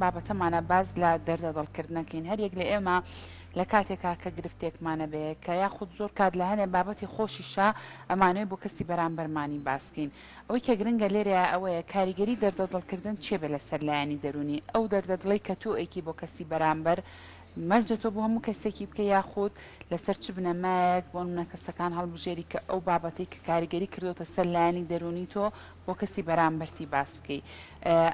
بابەتەمانە باز لە دەردەدڵکردنەکەین هەر یەک لە ئێمە لە کاتێکا کە گرفتێکمانە بێ کە یاخود زۆر کات لە هەنێ بابەتی خۆشیشا ئەمانەوەی بۆ کەسی بەرامبەرمانی باسکەین ئەوەی کە گرنگە لێرەیە ئەوەیە کاریگەری دەردەدڵکردن چێ بێ لە سەرلایەنی دەرونی ئەو دەردەدڵی کە تۆ ئەیکی بۆ کەسی بەرامبەر مەرجە تۆ بۆ هەموو کەسێکی بکە یاخود لەسەر چ بنەمایەک بۆ منە کەسەکان هەڵبژێری کە ئەو بابەتی کە کاریگەری کردوتە سەر لایەنی دەرونی تۆ بۆ کەسی بەرامبەرتی باس بکەی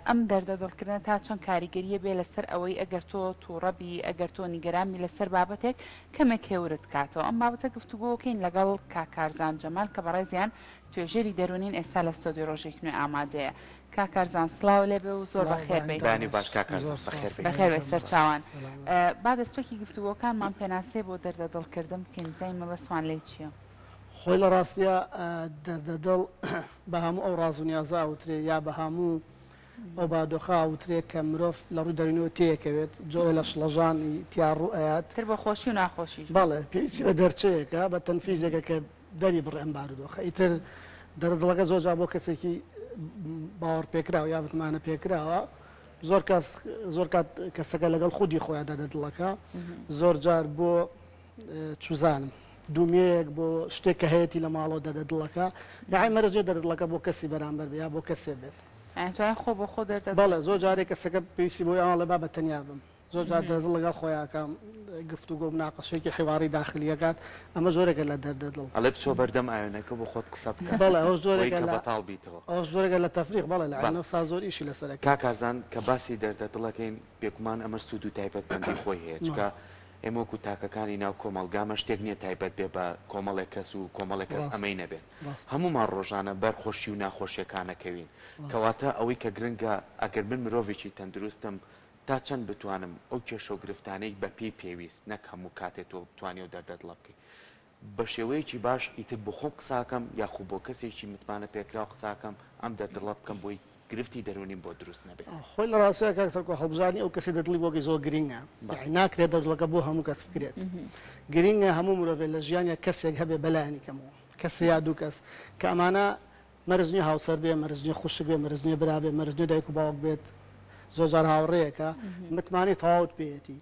ئەم دەردەدڵکردن تا چەند کاریگەریە بێ لەسەر ئەوەی ئەگەر تۆ تووڕەبی ئەگەر تۆ نیگەرامی لەسەر بابەتێک کەمێک هێورت کاتەوە ئەم بابەتە گفتوگۆکەین لەگەڵ کاکارزان جەمال کە بەڕێزیان توێژێری دەرونین ئێستا لە ستۆدیۆ ڕۆژێک نوێ ئامادەیە کاکارزان سڵاو لێبێ و زۆر بەخێر بێت باش کاکارزان بەخێر بێت سەر چاوان با دەستپێکی گفتوگۆکانمان پێناسێ بۆ دەردەدڵکردن بکەین زەیمە بەسمان لێ چییە؟ خۆی لە ڕاستیە دەردەدڵ بە هەموو ئەو ڕازونیازا وترێ یا بە هەموو ئەو بادۆخا وترێ کە مرۆڤ لە ڕووی دەرونەوە تێکەوێت جۆرە لە شڵەژانی تیاڕوو ئەیات تر بە خۆشی و ناخۆشیش بەڵێ پێویستی بە دەرچەیەکە بە تەنفیزێکە کە دەری بڕێم بارودۆخە ئیتر دەردڵەکە زۆرجا بۆ کەسێکی باوەڕ پێکراوە یا بتمانە پێکراوە زۆر کات کەسەکە لەگەڵ خودی خۆیان دەردڵەکە زۆر جار بۆ چوزانم دوومەیەک بۆ شتێک کە هەیەی لە ماڵەوە دەردڵەکە یاعی مەرجێ دەردڵەکە بۆ کەسی بەرامبەر بێ یا بۆ کەسێ بێت خۆ بۆ خۆ دەردە بەڵێ زۆر جارێک کەسەکە پێویستی بۆ ئەوان لە بابەت تەنیا بم زۆر جار دەردڵ لەگەڵ خۆیانکەم گفتوگۆ مناقەشەیەکی حیواری داخلیەکات ئەمە زۆرێکە لە دەردەدڵ ئەڵێ بچۆ بەردەم ئاوێنەکە بۆ خۆت قسە بکە بەڵێ ئەو زۆرێکە بەتاڵ بیتەوە ئەو زۆرێکە لە تەفریق بەڵێ لە عینە سا زۆر ئیشی لەسەرەکە کاکارزان کە باسی دەردەدڵەکەین پێکمان ئەمە سوود و تایبەتمەندی خۆی هەیە چکە ئێمە وەکو تاکەکانی ناو کۆمەلگامە شتێک نییە تایبەت بێ بە کۆمەڵێک کەس و کۆمەڵێک کەس ئەمەی نەبێت هەمومان ڕۆژانە بەرخۆشی و ناخۆشیەکانەکەوین کەواتە ئەوەی کە گرنگە ئەگەر من مرۆڤێکی تەندروستم تا چەند بتوانم ئەو کێشە و گرفتانەی بە پێی پێویست نەک هەموو کاتێک تۆ بتوانێت و دەردەدڵە بکەیت بە شێوەیەکی باش ئیتر بۆ خۆم قساکەم یاخوو بۆ کەسێکی متمانە پێکراوە قساکەم ئەم دەردڵە بکەم بۆی گرفتی دەرونیم بۆ دروست نەبێت خۆی لە ڕاستەیە کاکسەرکۆ هەڵبژانی ئەو کەسی دەدڵی بۆگەی زۆر گرینگە ناکرێت دەردڵەکە بۆ هەموو کەس بکرێت گرینگە هەموو مرۆڤێت لە ژیانە کەسێک هەبێ بەلایانی کەمەوە کەس یا دوو کەس کە ئەمانە مەرزنی هاوسەر بێ مەرزنی خوشک بێ مەرزنی برا بێ مەرزنی دایک و باوک بێت زۆر جار هاوڕێیەکە متمانی تەواوت پێێتی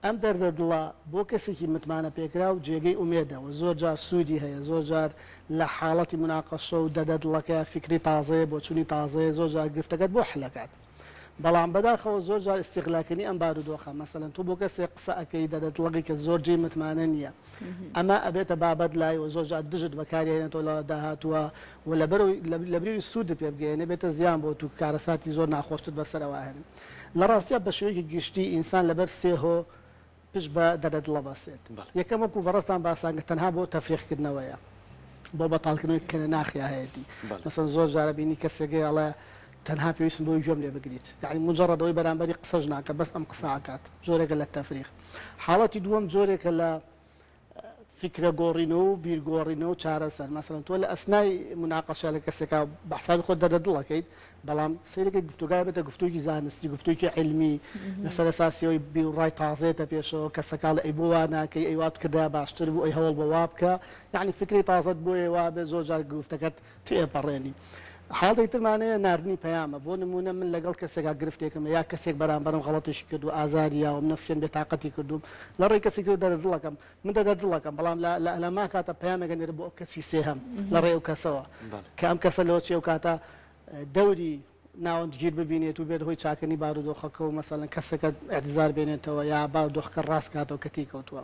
ئەم دەردەدڵە بۆ کەسێکی متمانە پێکرا و جێگەی ئومێدەوە زۆر جار سوودی هەیە زۆر جار لە حاڵەتی مناقەشە و دەردەدڵەکە فکری تازەیە بۆ چوونی تازەیە زۆر جار گرفتەکەت بۆ حلەکات بەڵام بەداخەوە زۆر جار استیغلاکردنی ئەم بارودۆخە مەسەلەن تۆ بۆ کەسێک قسە ئەەکەی دەردەدڵەکەی کە زۆر جێی متمانە نییە ئەمە ئەبێتە بابەت لایەوە زۆر جار دژت بەکارهێنێتەوە لە داهاتووە و لە بەروی سوودت پێ بگەێنێ بێتە زیان بۆ تو کارەساتی زۆر ناخۆشتت بەسەرەوە هێنن لە ڕاستیە بە شێوەیەکی گشتی ئینسان لەبەر سێهۆ پشت بە دەردەدڵە بەسێت یەکەم وەکو بەڕستان باسانگە تەنها بۆ تەفریقکردنەوەیە بۆ بەتاڵکردنەوەی کە ناخیا هەیەی مەسەن زۆر جارە بینی کەسێکی ئەڵێ تەنها پێویستم بۆی گوێم لێ بگریت یعنی مجرڕەوەی بەرامبەری قسەش ناکە بەس ئەم قساکات جۆرێکە لە تەفریق حاڵەتی دووەم جۆرێکە لە فکرە گۆڕینەوە و بیرگۆڕینەوە چارەسەر مەسەڵەن تۆ لە ئەسنای مناقەشە لە کەسێکا بەحسابی خۆت دەردەدڵەکەیت بەڵام سەیرێکی گفتوگای بێتە گفتوکی زانستی گفتوکی علمی لەسەر ئەساسیەوەی بیرڕای تازێتە پێشەوە کەسەکە لە ئەی بۆ وا ناکەی ئەیوات کردا باشتر بوو ئەی هەوڵ بە وا بکە یعنی فکری تازت بۆیە وا بێ زۆر جار گفتەکەت تێپەڕێنی حاڵی ترمانەیە نردنی پەیامە بۆ نمونە من لەگەڵ کەسێکا گرفتێکم یا کەسێک بەرامبەرم غەڵەتیشی کردو ئازاریە و نەفسێن بێتاقەتی کردوم لە ڕێی کەسێک دەردڵەکەم من دەردڵەکەم بەڵام لە ما کاتە پەیامێکە نێرە بۆ ئەو کەسی سێهەم لە ڕێ ئەو کەسەوە کە ئەم کەسە لەوە چێ و کاتە دەوری ناوەندگیر ببینێت و بێت هۆی چاکەنی بارودۆخەکە و مەسەڵەن کەسێکە ئەعتزار بێنێتەوە یا بارودۆخەکە ڕاست کاتەوە کە تێکەوتووە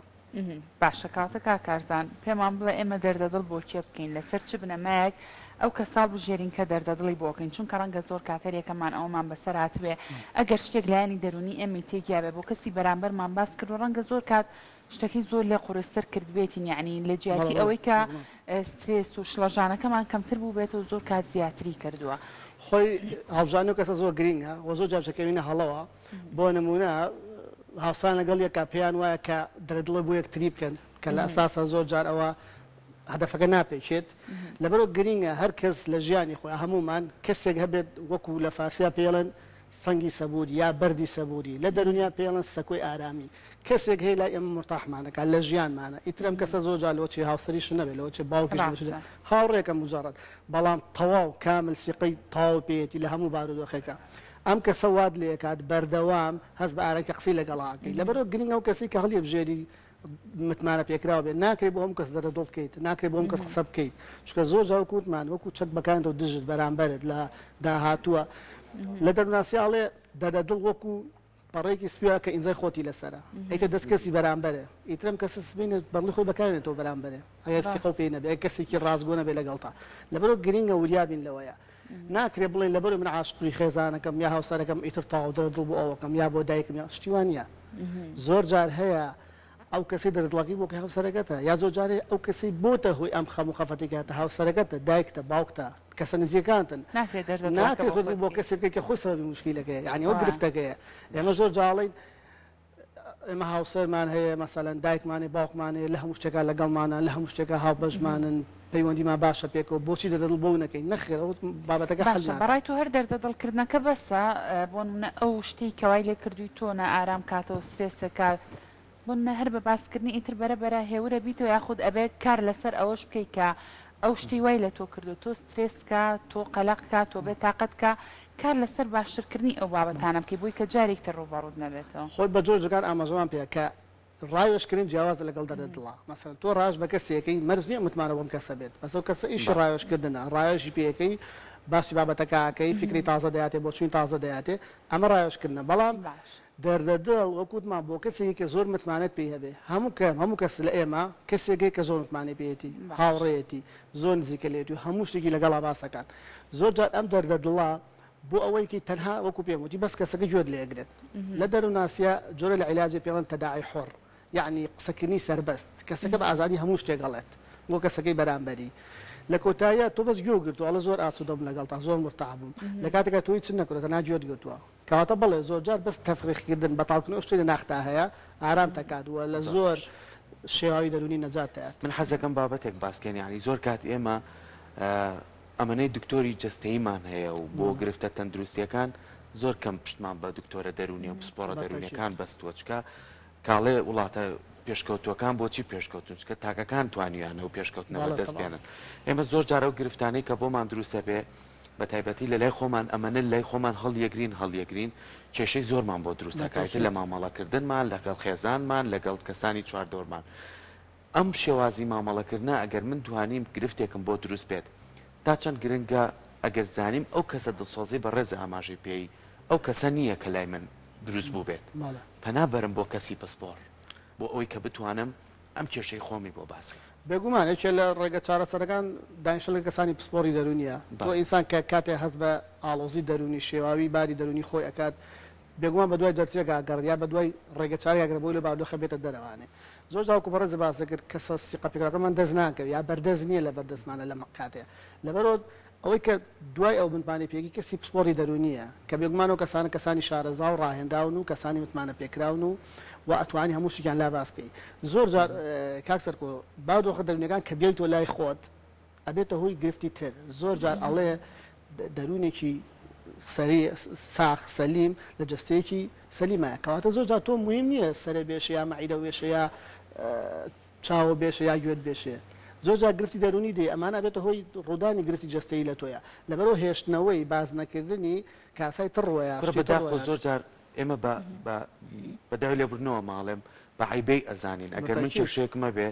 باشە کاتە کاکارزان پێمان بڵێ ئێمە دەردەدڵ بۆ کێ بکەین لەسەر چ بنەمایەک ئەو کەسا بژێرین کە دەردەدڵی بۆکەین چونکە ڕەنگە زۆر کاتەرێکەمان ئەومان بەسەر هاتوێ ئەگەر شتێک لایەنی دەرونی ئێمە تێکیا بێ بۆ کەسی بەرامبەرمان باس کرد و ڕەنگە زۆر کات شتەکەی زۆر لێ قورستر کردبێتین یعنی لە جیاتی ئەوەی کە سترێس و شڵەژانەکەمان کەمتر بوو بێتەوە زۆر کات زیاتری کردووە خۆی هەڵبژانی و کەسە زۆر گرینگە و زۆر جاچەکەوینە هەڵەوە بۆ نمونە هاوسان لەگەڵ یەکە پێیان وایە کە دەردڵە بۆ یەکتری بکەن کە لە ئەساسە زۆر جار ئەوە هەدەفەکە ناپێچێت لەبەرەوە گرینگە هەر کەس لە ژیانی خۆی هەمومان کەسێک هەبێت وەکو لە فارسیا پێڵن سەنگی سەبووری یا بەردی سەبووری لە دەرونیا پێڵن سەکۆی ئارامی کەسێک هەیە لای ئێمە مرتاحمانەکە لە ژیانمانە ئیترم کەسە زۆر جار لەوە چی هاوسەریش نەبێت لەوە چێ باوکیش هاوڕێکە مجرڕەت بەڵام تەواو کامل سیقەی تەواو پێێتی لە هەموو بارودۆخەکە ئەم کە سەواد لێ کات بەردەوام هەست بە ئارەکە قسەی لەگەڵاکەی لەبەرەوە گرنگ ئەو کەسی کە هەڵی بژێری متمانە پێکراوە بێت ناکرێت بۆ ئەم کەس دەرە دڵ بکەیت ناکرێت بۆ ئەم کەس قسە بکەیت چکە زۆر جاو کووتمان وەکو چەک بەکانەوە دژت بەرامبەرت لە داهاتووە لە دەرناسیاڵێ دەرە دڵ وەکو پەڕێکی سپیوە کە ئینجای خۆتی لەسرە ئەیتە دەست کەسی بەرامبەرە ئیترم کەسە سبینێت بەڵی خۆی بەکارێنێتەوە بەرامبەرە ئەگەر سیقە پێی نەبێ کەسێکی ڕازگۆ نەبێ لەگەڵتا لەبەرەوە گرینگە وریابین لەوەیە ناکرێت بڵێ لەبەر من عاشقی خێزانەکەم یا هاوسەرەکەم ئیتر تاو دڵ بۆ ئەوەکەم یا بۆ دایکم یا شتیوانە زۆر جار هەیە ئەو کەسی دەردڵکی بۆ کە هاوسەرەکەتە یا زۆر جارێ ئەو کەسی بۆتە هۆی ئەم خەم و خەفەتێکاتە هاوسەرەکەتە دایکتە باوکتە کەسە نزیەکانتن ناکرێت بۆ کەسێ بکەیت کە خۆی سەبەبی موشکیلەکەیە یعنی ئەوە گرفتەکەیە ئێمە زۆر جاڵین ئێمە هاوسەرمان هەیە مەسەلەن دایکمانێ باوکمانێ لە هەموو شتێکا لەگەڵمانە لە هەموو شتێکە هاوبەشمانن پەیوەندیمان باشە پێکەوە بۆچی دەدڵ بۆ نەکەین نەخێر ئەو بابەتەکە بەڕای تۆ هەر دەردەدڵکردنەکە بەسە بۆ منە ئەو شتێک کەوای لێ کردووی تۆنە ئارام کاتەوە سێسەکە بۆنە هەر بە باسکردنی ئیتر بەرە هێورە بیتەوە یاخود ئەبێت کار لەسەر ئەوەش بکەیکە ئەو شتی وای لە تۆ کردو تۆ سترێسکە تۆ قەلەقکە تۆ بێت تااقەتکە کار لەسەر باشترکردنی ئەو بابەتانە بکەی بووی کە جارێکتە ڕووبەڕوود نەبێتەوە خۆی بە جۆر جگان ئاماژەوان پێ کە ڕایۆشکردن جیاواز لەگەڵ دەردڵا مەسەن تۆ ڕاش بە کەسێکەکەی مەرز نییە متمانە بۆم کەسە بێت بەسەو کەسە ئیشی ڕایۆشکردنە ڕایۆشی پێەکەی باسی بابەتەکەکەی فکری تازە دەیاتێ بۆ چوین تازە دەیاتێ ئەمە ڕایۆشکردنە بەڵام دەردەدڵ وەکوتمان بۆ کەسێکی کە زۆر متمانێت پێی هەبێ هەموو کەس لە ئێمە کەسێکی کە زۆر متمانێ پێێتی هاوڕێتی زۆر نزیکە لێت و هەموو شتێکی لەگەڵا باسەکان زۆر جار ئەم دەردەدڵا بۆ ئەوەیکی تەنها وەکو پێموتی بەس کەسەکە گوێت لێگرێت لە دەروناسیە جۆرە لە عیلاجی پێڵەن تەداعی حۆڕ یعنی قسەکردنی سەربەست کەسەکە بە ئازادی هەموو شتێک گەڵێت بۆ کەسەکەی بەرامبەری لە کۆتاییە تۆ بەس گوێ گرتو ئەڵە زۆر ئاسوودەم لەگەڵ تا زۆر مرتاحبووم لە کاتێکە تۆی چ نەکرێتە ناگوێت گرتووە کەواتە بڵێ زۆر جار بەس تەفریقکردن بەتاڵکردن ئەو شتێک لە ناختا هەیە ئارام تەکاتوە لە زۆر شێواوی دەرونی نەجاتەیە من حەزەکەم بابەتێک باسکەین یعنی زۆر کات ئێمە ئەمەنەی دکتۆری جەستەیمان هەیە و بۆ گرفتە تەندروستیەکان زۆر کەم پشتمان بە دکتۆرە دەرونی و پسپۆرە دەرونیەکان بەستووە چکە کاڵێ وڵاتە پێشکەوتوەکان بۆچی پێشکەوتون چکە تاکەکان توانیانە و پێشکەوتنەوە دەست پێێنن ئێمە زۆر جارە و گرفتانەی کە بۆمان دروستە بێ بە تایبەتی لە لای خۆمان ئەمەنە لای خۆمان هەڵیەگرین کێشەی زۆرمان بۆ دروستەکایتە لە مامەڵەکردنمان لەگەڵ خێزانمان لەگەڵ کەسانی چواردۆرمان ئەم شێوازی مامەڵەکردە ئەگەر من توانیم گرفتێکم بۆ دروست بێت تا چەند گرنگە ئەگەر زانیم ئەو کەسە دڵسۆزی بە ڕێزە ئاماژەی پێی ئەو کەسە نییە کە لای من دروست بوو بێت پەنابەرم بۆ کەسی پسپۆر بۆ ئەوەی کە بتوانم ئەم کێشەی خۆمی بۆ باس بێگومان یەکێ لە ڕێگە چارەسەرەکان دانیشە لە کەسانی پسپۆری دەرونیە بۆ ئینسان کە کاتێ هەست بە ئاڵۆزی دەرونی شێواوی باری دەرونی خۆی ئەکات بێگومان بە دوای دەرچێکا گەڕیا بە دوای ڕێگە چارەگەر بۆی لە باودۆخە بێتە دەرەوانێ زۆر جاوکو بەڕێز باس دەکرد کەسە سیقە پێکراکەمان دەست ناکەوێت یا بەردەست نییە لە بەردەستمانە لە کاتێ لەبەرۆ ئەوەی کە دوای ئەو بنپانی پێکی کەسی پسپۆری دەرونیە کە بێگومانەوە کەسانی شارەزا و ڕاهێنراون و کەسانی متمانە پێکراون و ئەتوانی هەموو شتیان لا باسکەی زۆر جار کاکسەرکۆ باودۆخە دەرونیەکان کە بێتەوە لای خۆت ئەبێتە هۆی گرفتی تر زۆر جار ئەڵێ دەرونێکی ساخ سەلیم لە جستەیەکی سەلیمە کەواتە زۆر جار تۆ مهم نییە سەرە بێشە یا مەعیدە وێشە یا چاوە بێشە یا گوێت بێشێ زۆر جار گرفتی دەرونی دێ ئەمانە بێتە هۆی ڕوودانی گرفتی جستەی لە تۆیە لەبەرەوە هێشتنەوەی باز نەکردنی کاسای تڕۆیە زۆر جار ئێمە بەداوی لێبوونەوە ماڵێم بە عیبەی ئەزانین ئەگەر من کێشەیەکمە بێ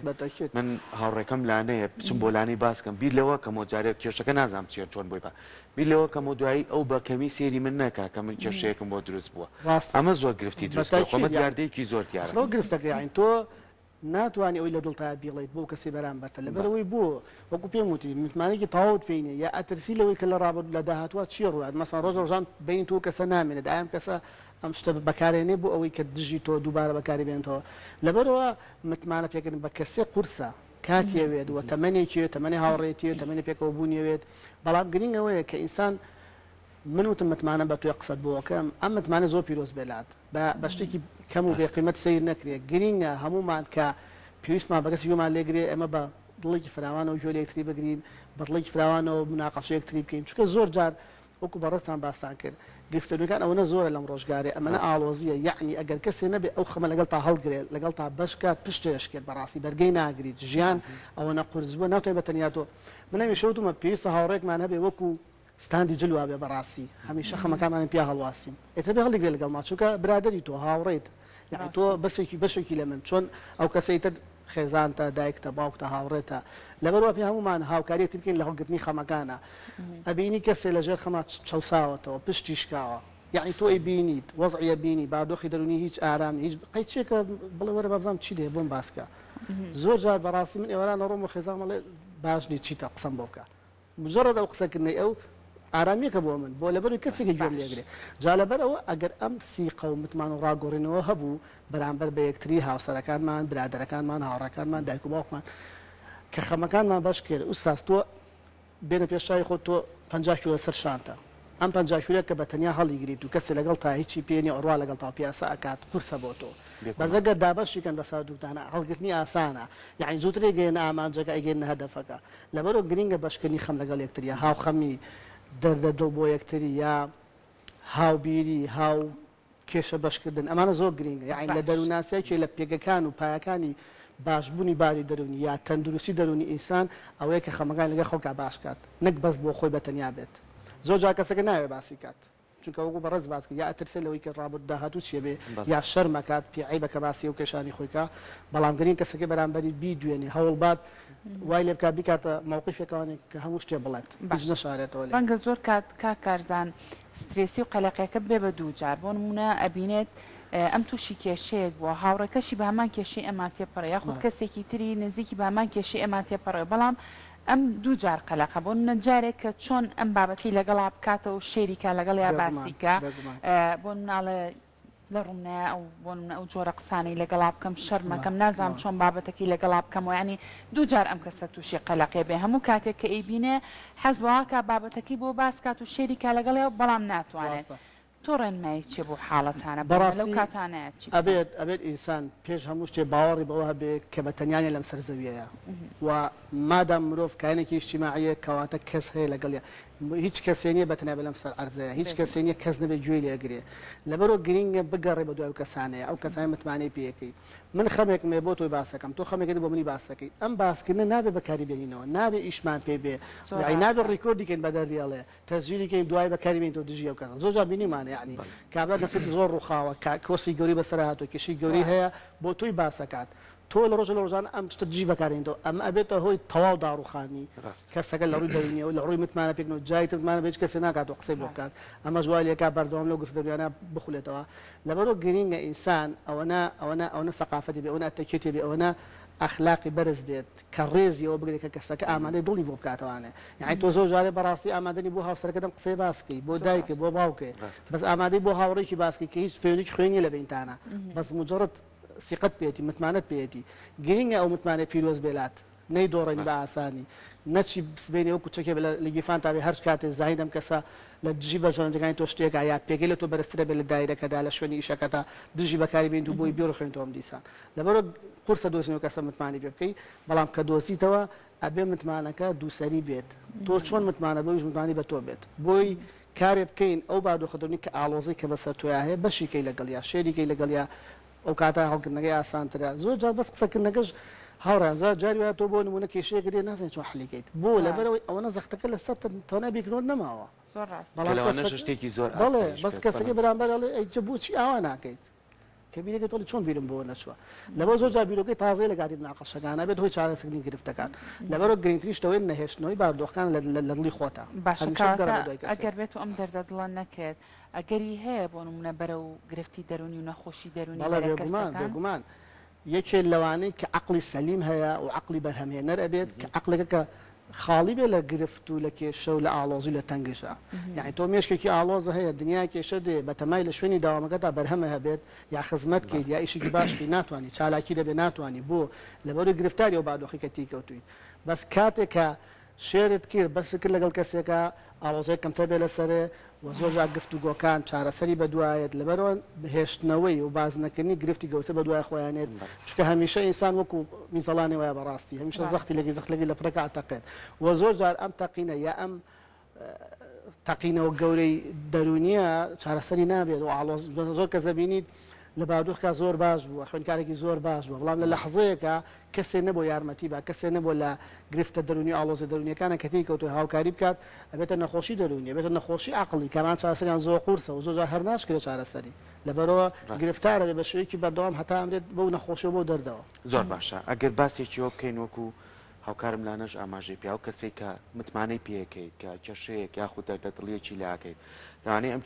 من هاوڕێکەم لانەیە بچم بۆ لانی باسکەم بیر لەوە کە مۆجارێک کێشەکە نازام چیە چۆن بۆی بە بیر لەوە کە دوایی ئەو بە کەمی سێری من نەکا کە من کێشەیەکم بۆ دروست بووە ئەمە زۆر گرفتی دروست خۆمە دیاردەیەکی زۆر دیارە گرفتەکە یاین تۆ ناتوانانی ئەوی لە دڵتا بیڵیت بۆ کەسی بەرامبەرتە لەبەرەوەی بوو وەکو پێم وتی متمانێکی تەواوت پێینێ یا ئەترسی لەوەی کە لە ڕابرد لە داهاتوە چی ڕوات مەسەڵەن ڕۆژ ڕۆژان بین تۆ کەسە نامێنێت ئایم کەسە ئەم شتە بەکارێنێ بۆ ئەوەی کە دژی تۆ دووبارە بەکاری بێنێتەوە لەبەرەوە متمانە پێکردن بە کەسێ قورسە کاتیەوێت وە تەمەنێکی تەمەنی هاوڕێتی تەمەنی پێکەوە بوونیەوێت بەڵام گرنگەوەیە کە ئینسان من وتم متمانە بە توێ قسەت بۆکەم ئەم متمانە زۆر پیرۆز بێلات بە شتێکی کەم و بێقیمەت سیر نەکرێت گرنگە هەمومان کە پێویستمان بەگەس یۆمان لێگرێ ئەمە بە دڵێکی فراوانەوە جۆ لەکتری بگرین بە دڵێکی فراوانەوە مناقەشەیەکتری بکەین چونکە زۆر جار وەکو بەڕێستان باسان کرد گرفتەکان ئەوەنە زۆرە لەم ڕۆژگارێ ئەمەنە ئاڵۆزیە یعنی ئەگەر کەسێ نەبێ ئەو خەمە لەگەڵ تا هەڵگرێت لەگەڵ تا بەشکات پشتێشکێت بەڕاستی بەرگەی ناگریت ژیان ئەوەنە قورس بووە ناتوانێت بە تەنیا تۆ من هەمیشە وتمە پێویستە هاوڕێکمان هەبێ وەکو ستاندی جلووا بێ بەڕاستی هەمیشە خەمەکانمان پیا هەڵواسیم ئێتر بێ هەڵی لەگەڵ ما چونکە برادری تۆ هاوڕێیت یعنی تۆ بەشێکی لە من چۆن ئەو کەسەیتر خێزانتە دایکتە باوکتە هاوڕێتە لەبەرەوە پێ هەمومان هاوکاریەتی بکەین لە هەڵگرتنی خەمەکانە ئەبینی کەسێ لەژێر خەما چەساوەتەوە پشتی شکاوە یعنی تۆی بینیت وەزعە بینی بادۆخی دەرونی هیچ ئارامی هیچ قەیچێکە بڵێ وەرە بەبزانم چی دێ بۆم باسکە زۆر جار بەڕاستی من ئێوەران ڕۆم و خێزان مەڵێ باش نی چیتە قسەم بۆ بکە مجرد ئەو قسەکردنەی ئەو ئارامیەکە بۆ من بۆ لەبەر کەسێکی گوێم لێگرێ جا لەبەرەوە ئەگەر ئەم سیقە و متمان و ڕاگۆڕینەوە هەبوو بەرامبەر بە یەکتری هاوسەرەکانمان برادەرەکانمان هاوڕەکانمان دایک و باوکمان کە خەمەکانمان باش کرد ئوستاز تۆ بێنە پێشای خۆت تۆ 50 کیلۆ سەر شانتە ئەم 50 کیلۆ کە بەتەنیا هەڵیگریت و کەسێ لەگەڵ تا هیچی پێنی ئەڕوا لەگەڵ تا پیاسە ئەکات قورسە بۆ تۆ بەزەگە دابەشیکەن بەسەر دووتانە هەڵگرتنی ئاسانە یعنی زووترێ گەێنە ئامانجەکە ئەگەێنە هەدەفەکە لەبەرەوە گرینگە بەشکردنی خەم لەگەڵ یەکتریە هاو خەمی دەردە دڵ بۆ یەکتری یا هاوبیری هاو کێشە بەشکردن ئەمانە زۆر گرینگە یعنی لە دەرووناسیەکی لە پێگەکان و پایەکانی باشبوونی باری دەرونی یا تەندروستی دەرونی ئینسان ئەوەیە کە خەمەکان لەگە خەڵکا باشکات نەک بەس بۆ خۆی بەتەنیا بێت زۆر جا کەسەکە ناوێ باسی کات چونکە وەکو بەڕێز باسکە یا ئەترسێ لەوەی کە ڕابرد داهاتوو چیە بێ یا شەرمەکات پیعیبەکە باسی و کێشانی خۆیکە بەڵام گرین کەسەکە بەرامبەری بیدوێنێ هەوڵبات وای لێ بکات بیکاتە مووقفێکەوەی کە هەموو شتێ بڵێت هیچ نەشارێتەوە ڕەنگە زۆر کات کارزان سترێسی و قەلەقەکە بێ بە دوو جار بۆ نمونە ئەبینێت ئەم تووشی کێشەیەک بووە هاوڕەکەشی بە هەمان کێشەی ئەما تێپەڕە یاخود کەسێکی تری نزیکی بە هەمان کێشەی ئەما تێپەڕێ بەڵام ئەم دوو جار قەلەقە بۆ نمونە جارێک کە چۆن ئەم بابەتی لەگەڵا بکاتەوە و شێریکە لەگەڵ یا باسیکە بۆ مناڵە لە ڕوونایە ئەو بۆ ئەو جۆرە قسانەی لەگەڵا بکەم شەرمەکەم نازانم چۆن بابەتەکەی لەگەڵا بکەم و ینی دوو جار ئەم کەسە تووشی قەلەقێ بێ هەموو کاتێک کە ئەیبینێ حەز بەواکە بابەتەکەی بۆ باسکات و شێریکە لەگەڵێ بەڵام ناتوانێت تۆ ڕێنمایی چێ بۆ حاڵەتانە لەو کاتانەیە ئەبێت ئینسان پێش هەموو شتێ باوەڕی بەوە هەبێ کە بەتەنیانە لەم سەر زەویەیە و مادام مرۆڤ کایەکی اجتیماعیە کەواتە کەس هەیە لەگەڵە هیچ کەسێنیە بەتەنیا بە لەم سەر عەرزەیە هیچ کەسێنیە کەس نەبێت گوێی لێگرێ لەبەرەوە گرینگە بگەڕێ بە دوای کەسانەیە ئەو کەسانی متمانەی پێەکەی من خەمێکم بۆ تۆی باسەکەم تۆ خەمێکت بۆ منی باسەکەی ئەم باسکردنە نابێ بەکاری بێنینەوە نابێ ئیشمان پێ بێ نابێ ڕیکۆردیکەین بە دەریاڵێ تەسجیلیکەین دوای بەکاری بێن تۆ دژی ئەو کەسە زۆر جار بینیمانە یعنی کابرا دەفێتی زۆر ڕووخاوە کۆسی گەوری بەسەر هاتۆ کێشی گەوری هەیە بۆ تۆی باسەکات تۆ لە ڕۆژە لە ڕۆژانە ئەم شتە دژی بەکارێنەوە ئەم ئەبێتە هۆی تەواو داڕوخانی کەسەکە لە ڕووی دەرونیە و لە ڕووی متمانە پێکنەوە جای ترمانە بێت کەسێ ناکات و قسەی بۆ بکات ئەمە جوای لێکا بەردەوام لەو گفتەگویانە بخولێتەوە لەبەرەوە گرینگە ئینسان ئەوەنە سەقافەتی بێ ئەوەنە ئەتەکێتی بێ ئەوەنە ئەخلاقی بەرز بێت کە ڕێزیەوە بگرێت کە کەسەکە ئامادەی دڵی بۆ بکاتەوانێ یعنی تۆ زۆر جارێ بەڕاستی ئامادەنی بۆ هاوسەرەکە دەم قسەی باسکەی بۆ دایکێ بۆ باوکێ بەس ئامادەی بۆ هاوڕێکی باسکەی کە هیچ پەیوەندێکی خوێنی لە بینتانە بەس مجرد سیقەت پێێتی متمانەت پێێتی گرینگە ئەو متمانە پیرۆز بێلات نەی دۆڕێن بە ئاسانی نەچی بسبێنێ وەکو چەکێ لە گیفان تابێ هەر کاتێ زاهیدەم کەسە لە دژی بەژەندەکانی تۆ شتێکە یا پێگەی لە تۆ بەرزترە بێت لە دایرەکەدا لە شوێنی ئیشەکەتا دژی بەکاری بێن و بۆی بیۆ خوێن تۆم دیسان لەبەرەوە قورسە دۆزینەوە کەسە متمانی پێ بکەی بەڵام کە دۆزیتەوە ئەبێ متمانەکە دووسەری بێت تۆ چۆن متمانە بۆیش متمانی بە تۆ بێت بۆی کارێ بکەین ئەو بادۆخەدەنی کە ئاڵۆزەی کە بەسەر تۆیا هەیە بەشیکەی لەگەڵیا شێریکەی لەگەڵیا ئەو کاتە هەڵکردنەکەی ئاسانترە زۆر جار بەس قسەکردنەکەش هاوڕانزار جاری وایە تۆ بۆ نمونە کێشەیەک دێ نازانێت چۆن حەلیکەیت بۆ لەبەرەوەی ئەوەنە زەختەکە لەسەر تۆنە بیکردن نەماوە شتێکی زۆر بەس کەسەکە بەرامبەر ئەیجە بۆچی ئاوا ناکەیت کە بیرەکە تۆڵی چۆن بیرم بۆ نەچوە لەبەر زۆر جار بیرۆکەی تازەی لە کاتی بناقەشەکانە بێت هۆی چارەسەکردنی گرفتەکان لەبەرەوە گرنگتریشتەوەی نەهێشتنەوەی باردۆخەکان لە دڵی خۆتە ئەگەر بێت و ئەم دەردە دڵان نەکرد ئەگەری هەیە بۆ نمونە بەرە و گرفتی دەرونی و نەخۆشی دەرونی بێگومان یەکێ لەوانەی کە عقلی سەلیم هەیە و عقلی بەرهەمهێنەر ئەبێت کە عقلەکە کە خاڵی بێ لە گرفت و لە کێشە و لە ئاڵۆزی لە تەنگشە یعنی تۆ مێشکێکی ئاڵۆزە هەیە دنیا کێشە دێ بە تەمای لە شوێنی داوامەکەتا بەرهەمە هەبێت یا خزمەت کەیت یا ئیشێکی باشی ناتوانانی چالاکی دەبێ ناتوانانی بۆ لەبەر گرفتاری و بادۆخی کە تیکەوتویت بەس کاتێک کە شێرت کرد بەس کرد لەگەڵ کەسێکە ئاڵۆزەیە کەمتە بێ لەسەرێ و زۆر جار گفتوگۆکان چارەسەری بەدوایەت لەبەرەوە بهێشتنەوەی و بازنەکردنی گرفتی گەوتە بەدوای خۆیانێت چکە هەمیشە ئینسان وەکو میزەڵانی وایە بەڕاستی هەمیشە زەختی لەگەی زەخلەگی لە پرەکە ئاتەقێت و زۆر جار ئەم تەقینە یا ئەم تەقینەوە گەورەی دەرونیە چارەسەری نابێت و زۆر کەسە بینیت لە بادۆخکە زۆر باش بووە خوێنکارێکی زۆر باش بووە بەڵام لە لەحظەیەکە کەسێ نەبوو یارمەتی بە کەسێ نەبوو لە گرفتە دەرونی ئاڵۆزە دەرونیەکانە کەتی کەوتو هاوکاری بکات ئەبێتە نەخۆشی دەرونی بێتە نەخۆشی عقلی کەمان چارەسەریان زۆر قورسە و زۆر هەر ناشکرێت چارەسەری لەبەرەوە گرفتارە بێ بە شێوەیەکی بەردەوام هەتا ئەمرێت بەو نەخۆشیەوە بۆ دەردەوە زۆر باشە ئەگەر باسێکی ئەوە بکەین وەکو هاوکارم لانەش ئاماژەی پیا و کەسێک کە متمانەی پێەکەیت کە کێشەیەک یاخود دەردەدڵیەکی لاکەیت لەوانەیە ئەم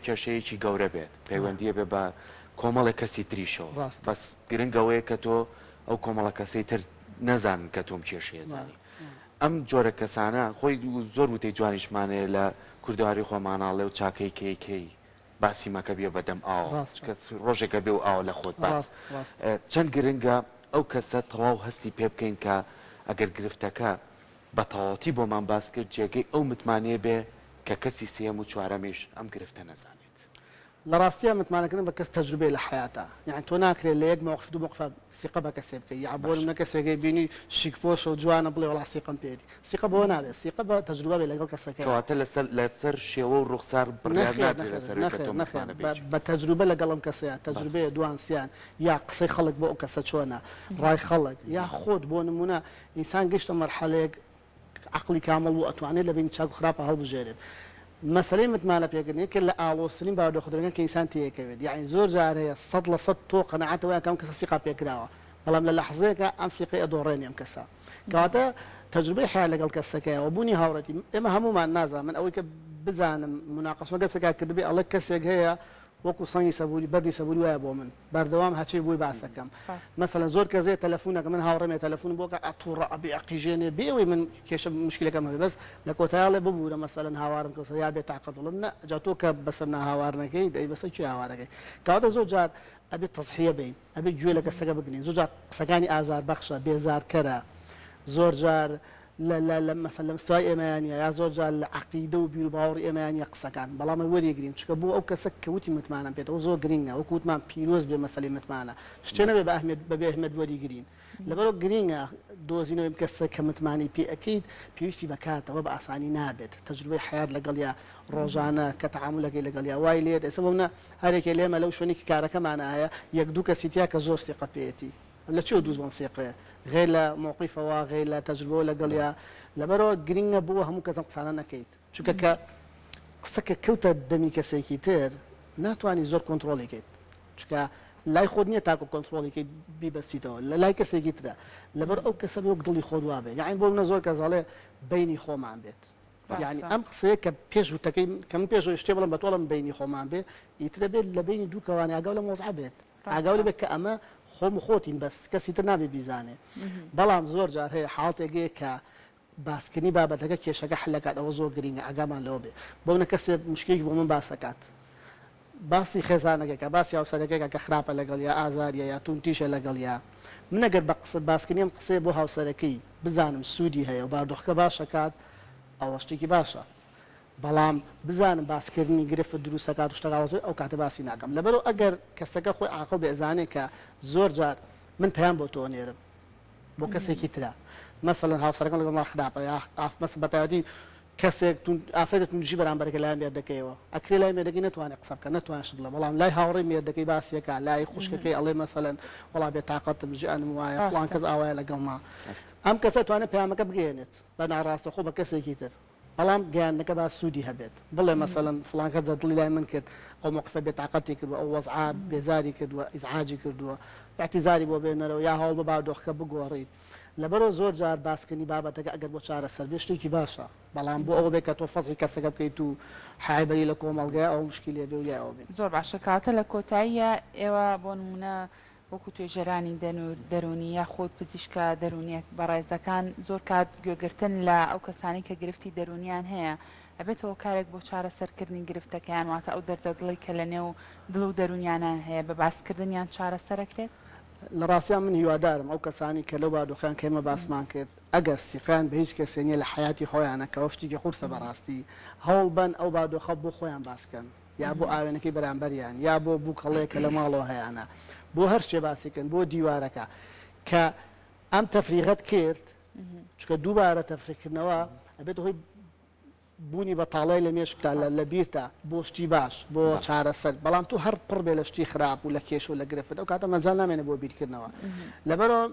کێشەیەکی گەورە بێت پەیوەندیە بێ بە کۆمەڵی کەسی تریشەوە بەس گرنگەوەیە کە تۆ ئەو کۆمەڵە کەسەی تر نەزان کە تۆم کێشەیە زانی ئەم جۆرە کەسانە خۆی زۆر وتەی جوانیشمانەیە لە کوردواری خۆماناڵێ و چاکەی کەیکەی باسی مەکە بێ بەدەم ئاوە ڕۆژێکە بێ و ئاوە لە خۆت باس چەند گرنگە ئەو کەسە تەواو هەستی پێ بکەین کە ئەگەر گرفتەکە بە تەواوەتی بۆمان باس کرد جێگەی ئەو متمانەیە بێ کە کەسی سێم و چوارەمیش ئەم گرفتە نەزانێت لە ڕاستیە متمانەکردن بە کەس تەجروبەی لە حیاتە یعنی تۆ ناکرێت لە یەک موقف دوو موقف سیقە بە کەسێ بکەی یا بۆ نمونە کەسێکی بینی شیکپۆش و جوانە بڵێ وڵا سیقم پێدی سیقە بۆ نابێت سیقە بە تەجروبە بێ لەگەڵ کەسەکە کەواتە لەسەر شێوە و ڕوخسار بڕیار نادرێت لەسەر کە تۆ متمانە بێت بە تەجروبە لەگەڵم کەسەیە تەجروبەیە دوانسیان یا قسەی خەڵک بۆ ئەو کەسە چۆنە ڕای خەڵک یا خۆت بۆ نمونە ئینسان گەشتە مەرحەلەیەک عقلی کامل و ئەتوانێت لە بینی چاک و خراپە هەڵبژێرێت مەسەلەی متمانە پێکردنی کە لە ئاڵۆسرین باودۆخدرەکان کە ئینسان تێکەوێت یعنی زۆر جار هەیە 100% تۆ قەنەعەتەوەیە کەم کەسە سیقا پێکراوە بەڵام لە لەحظەیەکە ئەم سیقەی ئەدۆڕێنی ئەم کەسە کەواتە تەجروبەی حیات لەگەڵ کەسەکەیەوە بوونی هاوڕەتی ئێمە هەمومان نازان من ئەوەی کە بزانم مناقەشە کەسەکە کردبێ ئەڵێ کەسێک هەیە وەکو سەنگی سەبووری بەردی سەبووری وایە بۆ من بەردەوام هەچی بووی باسەکەم مەسەلەن زۆر کەسێ تەلەفۆنەکە من هاوڕێمێ تەلەفۆن بۆکە ئەتوڕە ئەبێ ئەقیژێنێ بێەوەی من کێشە مشکلەکەم هەبێ بەس لە کۆتایاڵێ ببوورە مەسەلەن هاوارم کەسە یا بێ تاقەت وڵم نە جا تۆ کە بەسەر ناهاوارنەکەی دەی بەسەر کوێ هاوارەکەی کەواتە زۆر جار ئەبێت تەزحیە بین ئەبێت گوێ لە کەسەکە بگرین زۆر جار قسەکانی ئازار بەخشە بێزارکەرە زۆر جار لە مەسەلەن مستوای ئێمەیانە یا زۆر جار لە عەقیدە و بیر و باوەڕی ئێمەیانە قسەکان بەڵام وەریەگرین چکە بۆ ئەو کەسە کە وتی متمانە بێتەوە زۆر گرنگە وەکو وتمان پیرۆز بێ مەسەلەی متمانە شتێ نەبێ بە ئەهمیەت وەریگرین لەبەرەوە گرنگە دۆزینەوەی کەسە کە متمانی پێ ئەکەیت پێویستی بکاتەوە بە ئاسانی نابێت تەجروبەی حیات لەگەڵ یا ڕۆژانە کە تەعاملەکەی لەگەڵ یا وای لێت ئێستا بۆمە هەرێکێ لێمە لەو شوێنێکی کارەکەمانە هەیە یەک دوو کەسیتیا کە زۆر سیقە پێێتی لە چێ دووز بۆم سیقەیە غێر لە مووقیفەوە غێر لە تەجروبەوە لەگەڵ یا لەبەرەوە گرنگە بووە هەموو کەسم قسانە نەکەیت چونکە کە قسەکە کەوتە دەمی کەسێکی تر ناتوانانی زۆر کۆنتترۆلیکەیت چکە لای خۆت نییە تاکو کۆنتترۆلیکەی بیبەستیتەوە لە لای کەسێکی ترە لەبەر ئەو کەسە وەک دڵی خۆت وابێ یعنی بۆ منە زۆر کەزاڵێ بینی خۆمان بێت یعنی ئەم قسەیە کە پێش وتەکەی کەم پێش شتێ بڵم بەتۆڵم بینی خۆمان بێ ئیترە بێت لە بینی دوو کەوانی ئاگاو لە مۆزع بێت ئاگاو لە بێت کە ئەمە خۆم خۆتین بەس کەسی تر نابێ بیزانێ بەڵام زۆر جار هەیە حاڵتێکەیە کە باسکردنی بابەتەکە کێشەکە حلەکات ئەوە زۆر گرینگە ئاگامان لەوە بێ بۆ نە کەسێ مشکێکی بۆ من باسەکات باسی خێزانەکەەکە باسی هاوسەرەکەەکە کە خراپە لەگەڵ یا ئازاریە یا تونتیشە لەگەڵ یا من ئەگەر بە قسە باسکردنیم قسێ بۆ هاوسەرەکەی بزانم سوودی هەیە و باردۆخەکە باشەکات ئەوە شتێکی باشە بەڵام بزانم باسکردنی گرفت دروستەکات و شتەکە ئەو کاتە باسی ناکەم لەبەرەوە ئەگەر کەسەکە خۆی عاقڵ بێزانێ کە زۆر جار من پەیام بۆ تۆ نێرم بۆ کەسێکی ترە مثلا هاوسەرەکەم لەگەڵ خراپە یا مەسەڵەن بەتایبەتی کەسێک ئافرەتێک تونجی بەرامبەرەکە لای مێردەکەیەوە ئەکرێ لای مێردەکەی ناتوانێت قسە بکە ناتوانێت بڵێ بەڵام لای هاوڕێی مێردەکەی باسیەکە لای خوشکەکەی ئەڵێ مەسەڵەن وەڵا بێتاقەتم ژیانم وایە فڵان کەس ئاوایە لەگەڵما ئەم کەسە توانێت پەیامەکە بگەێنێت بە ناڕاستە خۆ بە کەسێکی تر بەڵام گەیاندنەکە با سوودی هەبێت بڵێ مەسەڵەن فڵان کەس دڵی لای من کرد ئەو موقفە بێتاقەتی کردووە ئەو وەزعا بێزاری کردووە ئیزعاجی کردووە اعتیزاری بۆ بێنەرەوە یا هەوڵ بە باودۆخەکە بگۆڕیت لەبەرەوە زۆر جار باسکردنی بابەتەکە ئەگەر بۆ چارەسەر بێ شتێکی باشە بەڵام بۆ ئەوە بێت کە تۆ فەزی کەسەکە بکەیت و حایبەری لە کۆمەڵگەیە ئەو مشکلێ بێ و یا ئەوە بێت زۆر باشە کاتە لە کۆتاییە ئێوە بۆ نمونە وەکو توێژەرانی دەرونی یا خۆت پزیشکە دەرونیەک بەڕێزەکان زۆر کات گوێگرتن لە ئەو کەسانی کە گرفتی دەرونیان هەیە ئەبێتەوە کارێک بۆ چارەسەرکردنی گرفتەکەیان واتە ئەو دەردەدڵی کە لە نێو دڵ و دەرونیانە هەیە بە باسکردنیان چارەسەرەکرێت لە ڕاستیان من هیوادارم ئەو کەسانی کە لەو بادۆخیان کەمە باسمان کرد ئەگەر سیقیان بە هیچ کەسێنیە لە حیاتی خۆیانە کە وەشتێکی قورسە بەڕاستی هەوڵ بن ئەو بادۆخە بۆ خۆیان باسکەن یا بۆ ئاوێنەکەی بەرامبەریان یا بۆ بووکەڵەیە کە لە ماڵەوە هەیەانە بۆ هەر شتێ باسیکەن بۆ دیوارەکە کە ئەم تەفریغەت کرد چکە دووبارە تەفریقکردنەوە ئەبێت هۆی بوونی بە تاڵای لە مێشکتا لە بیرتە بۆ شتی باش بۆ چارەسەر بەڵام تو هەر پڕ بێ لە شتی خراپ و لە کێش و لە گرفت ئەو کاتە مەجال نامێنە بۆ بیرکردنەوە لەبەرەوە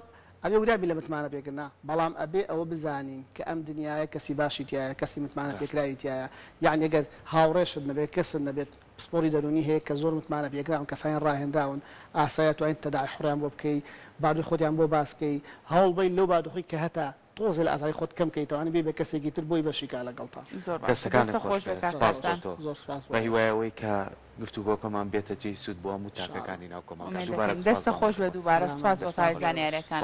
ئەبێ ورابی لە متمانە پێکردنا بەڵام ئەبێ ئەوە بزانین کە ئەم دنیاە کەسی باشی تایە کەسی متمانە پێکراوی تایە یعنی ئەگەر هاوڕێشت نەبێت کەسن نەبێت پسپۆری دەرونی هەیە کە زۆر متمانە پێکراون کەسایان ڕاهێنراون ئاسایە توانین تەداعی حڕیان بۆ بکەی بادوی خۆتیان بۆ باسکەی هەوڵ بین لەو بادوخی کە هەتا تۆزە لە ئازای خۆت کەم کەیتەوە بێ بە کەسێکی تر بۆی بەشیکا لەگەڵتا دەستەکان خۆش زۆر سپاس بە هیوایەوەی کە گفتوگۆکەمان بێتە جێی سوود بۆ هەموو تاکەکانی ناو کۆمەڵگە دەستە خۆش بە دووبارە سپاس بۆ زانیاریەکان